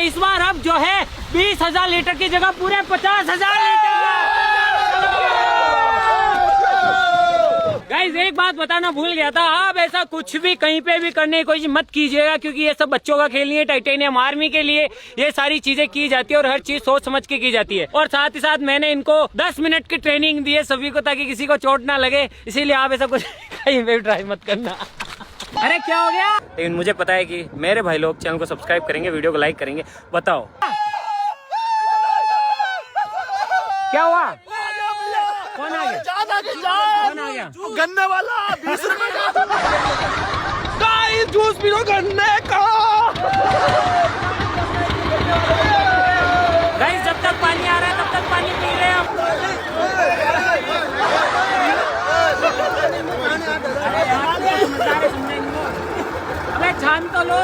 इस बार अब जो है 20,000 लीटर की जगह पूरे 50,000 लीटर। गाइस एक बात बताना भूल गया था, आप ऐसा कुछ भी कहीं पे भी करने की कोशिश मत कीजिएगा, क्योंकि ये सब बच्चों का खेल नहीं है। टाइटेनियम आर्मी के लिए ये सारी चीजें की जाती है और हर चीज सोच समझ के की जाती है। और साथ ही साथ मैंने इनको 10 मिनट की ट्रेनिंग दी है सभी को, ताकि किसी को चोट ना लगे, इसीलिए आप ऐसा कुछ कहीं पे ट्राई मत करना। अरे क्या हो गया? लेकिन मुझे पता है कि मेरे भाई लोग चैनल को सब्सक्राइब करेंगे, वीडियो को लाइक करेंगे। बताओ क्या हुआ? कौन आ गया? कौन आ गया? गन्ने वाला 20 रुपए का गाइस, जूस पी लो गन्ने का। गाइस जब तक पानी आ रहा है तब तक पानी पी रहे हैं हम। अबे जान तो लो।